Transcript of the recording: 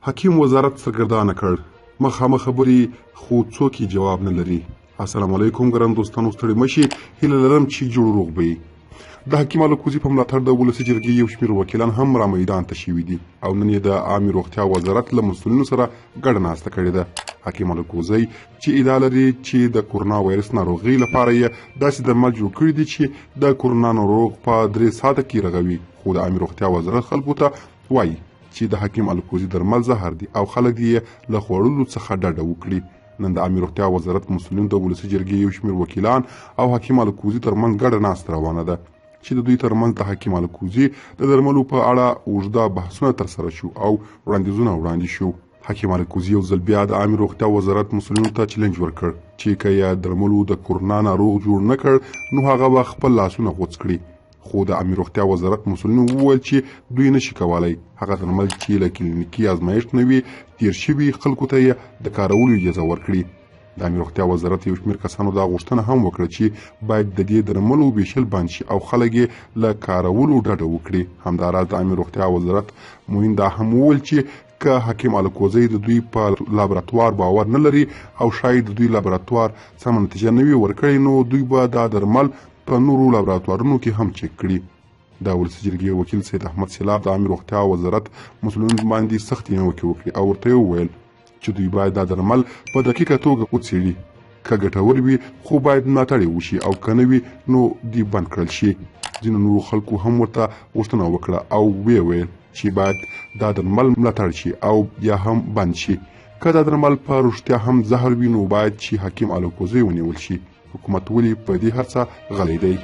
حکیم وزارت سرګردانه کړ. مخامخ خبرې خو څوک جواب نه لري. السلام علیکم ګران دوستانو، ستړي مشي. هیله لرم چې جوړ روغ به وي. د حکیم الکوزي په ملاتړ د ولسي جرګې یو شمېر وکیلان هم را میدان ته شوي دي او نن یې د عامې روغتیا وزارت له مسؤلینو سره ګډه ناسته کړې ده. حکیم الکوزي چې ادعا لري چې د کورونا وایرس ناروغۍ لپاره یې داسې درمل جوړ کړي دي چې د کورونا ناروغ په 3 ساعته کې رغوي، خو د عامې روغتیا وزارت خلکو ته وایي چې د حکیم الکوزي درمل زهر دي او خلک یې له خوړلو څخه ډډه وکړي. نن د عامې روغتیا وزارت مسؤلین د ولسي جرګې یو شمېر وکیلان او حکیم الکوزي ترمنځ ګډه ناسته روانه ده چې د دوی ترمنځ د حکیم الکوزي د درملو په اړه اوږده بحثونه ترسره شو او وړاندیزونه وړاندې شو. حکیم الکوزي یو ځل بیا د عامې روغتیا وزارت مسؤلینو ته چیلنج ورکړ چې که یې درملو د کورونا ناروغ جوړ نه کړ نو هغه به خپل لاسونه غوڅ کړي. خو د عامې روغتیا وزارت مسؤلینو وویل چې دوی نشي کولی هغه درمل چې له کلینیکي ازمایښت نه وي تیر شوي خلکو ته یې د کارولو اجازه ورکړي. د عامې روغتیا وزارت یو شمېر کسانو دا غوښتنه هم وکړه چې باید د دې درملو ویشل بند شي او خلک یې له کارولو ډډه وکړي. همداراز د عامې روغتیا وزارت موین دا هم وویل چې که حکیم الکوزي د دوی په لابراتوار باور نه لري او شاید د دوی لابراتوار سمه نتیجه نه وي ورکړې نو دوی به دا درمل په نورو لابراتوارونو کې هم چک کړي. د ولسي جرګې وکیل سید احمد سیلاب د عامې روغتیا وزارت مسؤلینو باندې سختې نیوکې وکړي او ورته وویل چې دوی باید دا درمل په دقیقه توګه وڅېړي، که ګټور وي خو باید ملاتړ وشي او که نه وي نو دی بند کړل شي. ځینو نورو خلکو هم ورته غوښتنه وکړه او ویې ویل چې باید دا درمل ملاتړ شي او یا هم بند شي. که دا درمل په رښتیا هم زهر وي نو باید چې حکیم الکوزي ونیول شي. حکومت ولې په دې هر څه غلی دی؟